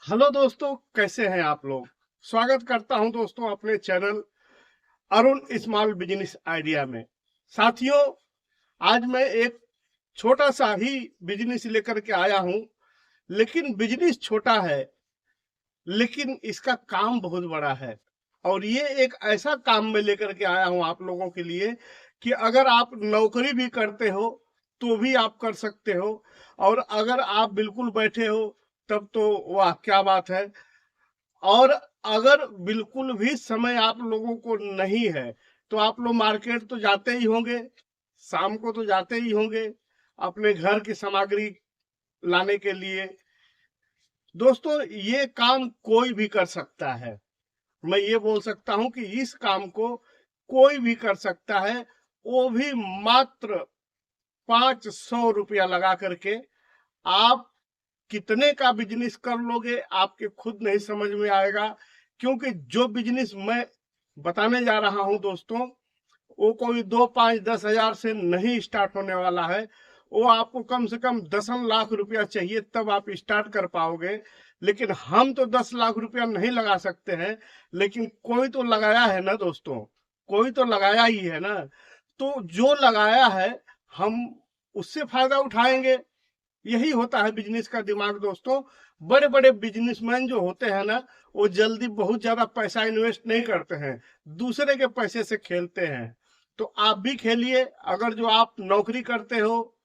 Hello दोस्तों, कैसे हैं आप लोग। स्वागत करता हूं दोस्तों अपने channel Arun small business idea में। साथियों, आज मैं एक छोटा सा ही बिजनेस लेकर के आया हूं। लेकिन बिजनेस छोटा है, लेकिन इसका काम बहुत बड़ा है। और ये एक ऐसा काम में लेकर के आया हूं आप लोगों के लिए कि अगर आप नौकरी भी करते हो तो भी आप कर सकते हो, और अगर आप बिल्कुल बैठे हो तब तो वाह क्या बात है। और अगर बिल्कुल भी समय आप लोगों को नहीं है तो आप लोग मार्केट तो जाते ही होंगे, शाम को तो जाते ही होंगे अपने घर की सामग्री लाने के लिए। दोस्तों, ये काम कोई भी कर सकता है। मैं ये बोल सकता हूं कि इस काम को कोई भी कर सकता है, वो भी मात्र 500 रुपया लगा करके। आप कितने का बिजनेस कर लोगे आपके खुद नहीं समझ में आएगा, क्योंकि जो बिजनेस मैं बताने जा रहा हूं दोस्तों, वो कोई 2 5 10 हजार से नहीं स्टार्ट होने वाला है। वो आपको कम से कम 10 लाख रुपया चाहिए तब आप स्टार्ट कर पाओगे। लेकिन हम तो 10 लाख रुपया नहीं लगा सकते हैं, लेकिन कोई तो लगाया है ना दोस्तों, कोई तो लगाया ही है ना। तो जो लगाया है हम उससे फायदा उठाएंगे। यही होता है बिजनेस का दिमाग दोस्तों। बड़े बड़े बिजनेसमैन जो होते हैं ना, वो जल्दी बहुत ज्यादा पैसा इन्वेस्ट नहीं करते हैं, दूसरे के पैसे से खेलते हैं। तो आप भी खेलिए। अगर जो आप नौकरी करते हो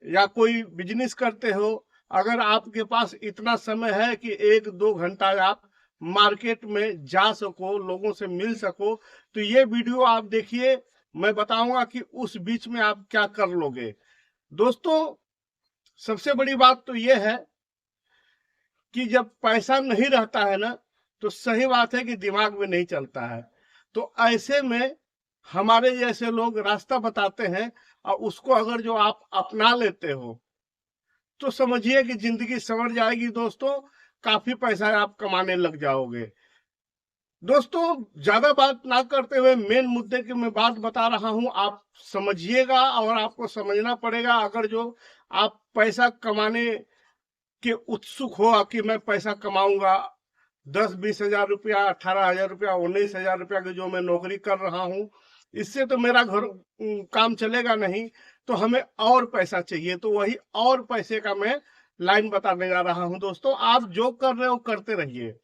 या कोई बिजनेस करते हो, अगर आपके पास इतना समय है कि 1 2 घंटा आप मार्केट में जा सको, लोगों से मिल सको, तो ये वीडियो आप देखिए। मैं बताऊंगा कि उस बीच में आप क्या कर लोगे। दोस्तों, सबसे बड़ी बात तो यह है कि जब पैसा नहीं रहता है ना, तो सही बात है कि दिमाग में नहीं चलता है। तो ऐसे में हमारे जैसे लोग रास्ता बताते हैं, और उसको अगर जो आप अपना लेते हो तो समझिए कि जिंदगी संवर जाएगी दोस्तों। काफी पैसा आप कमाने लग जाओगे। दोस्तों, ज्यादा बात ना करते हुए मेन मुद्दे की मैं बात बता रहा हूं, आप समझिएगा। और आपको समझना पड़ेगा, अगर जो आप पैसा कमाने के उत्सुक हो कि मैं पैसा कमाऊंगा 10 20 हजार रुपया, 18 हजार रुपया, 19 हजार रुपया की जो मैं नौकरी कर रहा हूं, इससे तो मेरा घर काम चलेगा नहीं। तो हमें और पैसा चाहिए। तो वही और पैसे का मैं लाइन बताने जा रहा हूं दोस्तों। आप जो कर रहे हो करते रहिए,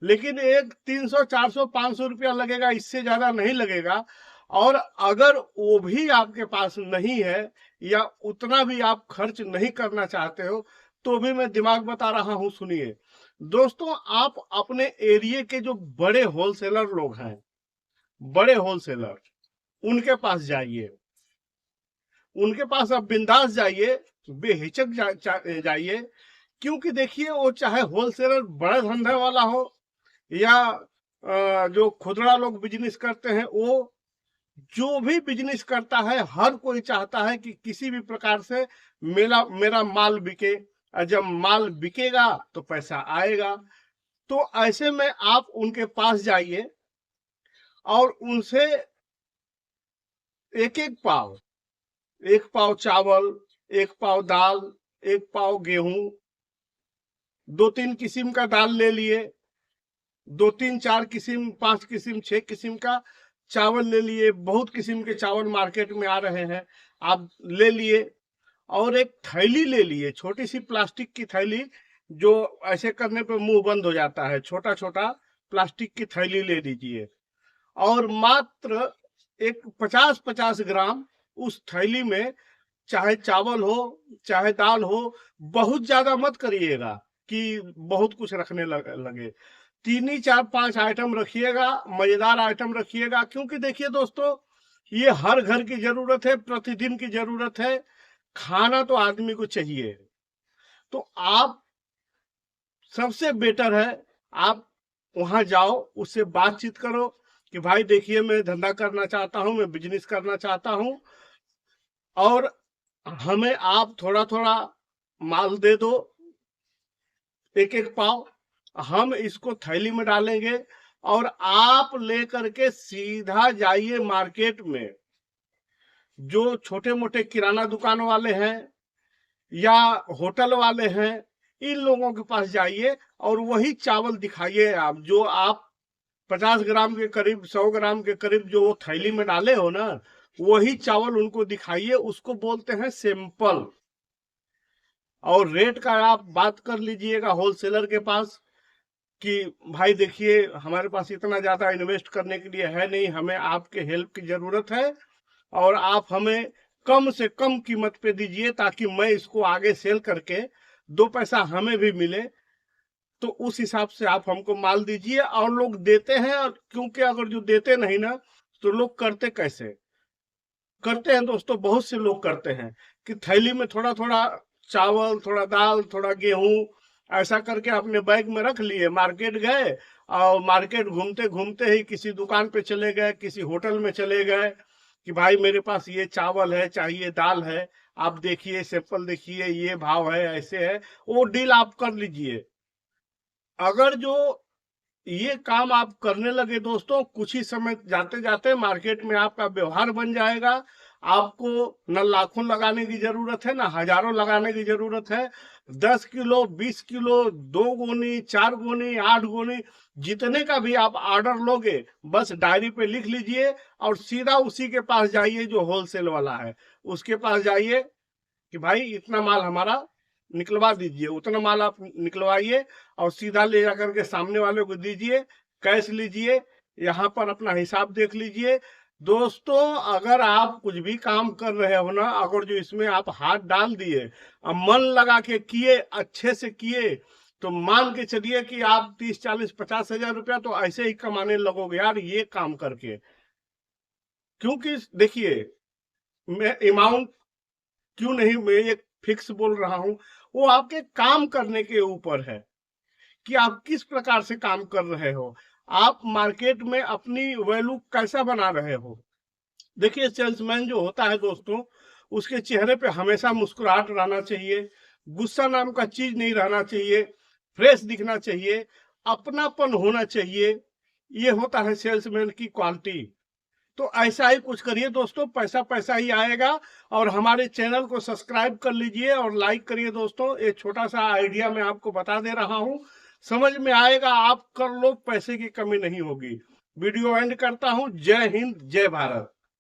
लेकिन एक 300 400 500 रुपया लगेगा, इससे ज्यादा नहीं लगेगा। और अगर वो भी आपके पास नहीं है, या उतना भी आप खर्च नहीं करना चाहते हो, तो भी मैं दिमाग बता रहा हूं, सुनिए। दोस्तों, आप अपने एरिया के जो बड़े होलसेलर लोग हैं, बड़े होलसेलर, उनके पास जाइए। उनके पास आप बिंदास जाइए, बेहिचक जाइए। क्योंकि देखिए, वो चाहे होलसेलर बड़ा धंधा वाला हो या जो खुदरा लोग बिजनेस करते हैं, वो जो भी बिजनेस करता है, हर कोई चाहता है कि किसी भी प्रकार से मेरा मेरा माल बिके। और जब माल बिकेगा तो पैसा आएगा। तो ऐसे में आप उनके पास जाइए और उनसे एक एक पाव चावल, एक पाव दाल, एक पाव गेहूं, 2 3 किस्म का दाल ले लिए, 2 3 4 किस्म, 5 किस्म, 6 किस्म का चावल ले लिए। बहुत किस्म के चावल मार्केट में आ रहे हैं, आप ले लिए। और एक थैली ले लिए, छोटी सी प्लास्टिक की थैली, जो ऐसे करने पे मुंह बंद हो जाता है। छोटा छोटा प्लास्टिक की थैली ले लीजिए। और मात्र एक 50 50 ग्राम उस थैली में, चाहे चावल हो चाहे दाल हो, बहुत ज्यादा मत करिएगा कि बहुत कुछ रखने लगे। 3 ही 4 5 आइटम रखिएगा, मजेदार आइटम रखिएगा। क्योंकि देखिए दोस्तों, ये हर घर की जरूरत है, प्रतिदिन की जरूरत है। खाना तो आदमी को चाहिए। तो आप, सबसे बेटर है, आप वहां जाओ, उससे बातचीत करो कि भाई देखिए, मैं धंधा करना चाहता हूं, मैं बिजनेस करना चाहता हूं, और हमें आप थोड़ा थोड़ा माल दे दो, एक एक पाव। हम इसको थैली में डालेंगे और आप लेकर के सीधा जाइए मार्केट में। जो छोटे मोटे किराना दुकान वाले हैं या होटल वाले हैं, इन लोगों के पास जाइए और वही चावल दिखाइए आप, जो आप 50 ग्राम के करीब, 100 ग्राम के करीब जो वो थैली में डाले हो ना, वही चावल उनको दिखाइए। उसको बोलते हैं सैंपल। और रेट का आप बात कर लीजिएगा होलसेलर के पास कि भाई देखिए, हमारे पास इतना ज्यादा इन्वेस्ट करने के लिए है नहीं, हमें आपके हेल्प की जरूरत है और आप हमें कम से कम कीमत पे दीजिए ताकि मैं इसको आगे सेल करके 2 पैसा हमें भी मिले। तो उस हिसाब से आप हमको माल दीजिए। और लोग देते हैं, और क्योंकि अगर जो देते नहीं ना, तो लोग करते कैसे करते हैं दोस्तों, बहुत से लोग करते हैं कि थैली में थोड़ा थोड़ा चावल, थोड़ा दाल, थोड़ा गेहूं ऐसा करके अपने बैग में रख लिए, मार्केट गए और मार्केट घूमते घूमते ही किसी दुकान पे चले गए, किसी होटल में चले गए कि भाई मेरे पास ये चावल है, चाहिए दाल है, आप देखिए सैंपल देखिए, ये भाव है, ऐसे है। वो डील आप कर लीजिए। अगर जो ये काम आप करने लगे दोस्तों, कुछ ही समय जाते जाते मार्केट में आपका व्यवहार बन जाएगा। आपको न लाखों लगाने की जरूरत है, न हजारों लगाने की जरूरत है। 10 किलो, 20 किलो, 2 गोनी, 4 गोनी, 8 गोनी, जितने का भी आप ऑर्डर लोगे, बस डायरी पे लिख लीजिए और सीधा उसी के पास जाइए जो होलसेल वाला है, उसके पास जाइए कि भाई इतना माल हमारा निकलवा दीजिए। उतना माल आप निकलवाइए और सीधा ले जाकर के सामने वाले को दीजिए, कैश लीजिए, यहाँ पर अपना हिसाब देख लीजिए। दोस्तों, अगर आप कुछ भी काम कर रहे हो ना, अगर जो इसमें आप हाथ डाल दिए और मन लगा के किए, अच्छे से किए, तो मान के चलिए कि आप 30, 40, 50 हजार रुपया तो ऐसे ही कमाने लगोगे यार, ये काम करके। क्योंकि देखिए, मैं अमाउंट क्यों नहीं, मैं एक फिक्स बोल रहा हूं, वो आपके काम करने के ऊपर है कि आप किस प्रकार से काम कर रहे हो, आप मार्केट में अपनी वैल्यू कैसा बना रहे हो। देखिए, सेल्समैन जो होता है दोस्तों, उसके चेहरे पे हमेशा मुस्कुराहट रहना चाहिए, गुस्सा नाम का चीज नहीं रहना चाहिए, फ्रेश दिखना चाहिए, अपनापन होना चाहिए। ये होता है सेल्समैन की क्वालिटी। तो ऐसा ही कुछ करिए दोस्तों, पैसा पैसा ही आएगा। और हमारे चैनल को सब्सक्राइब कर लीजिए और लाइक करिए दोस्तों। एक छोटा सा आइडिया मैं आपको बता दे रहा हूं, समझ में आएगा, आप कर लो, पैसे की कमी नहीं होगी। वीडियो एंड करता हूं। जय हिंद, जय भारत।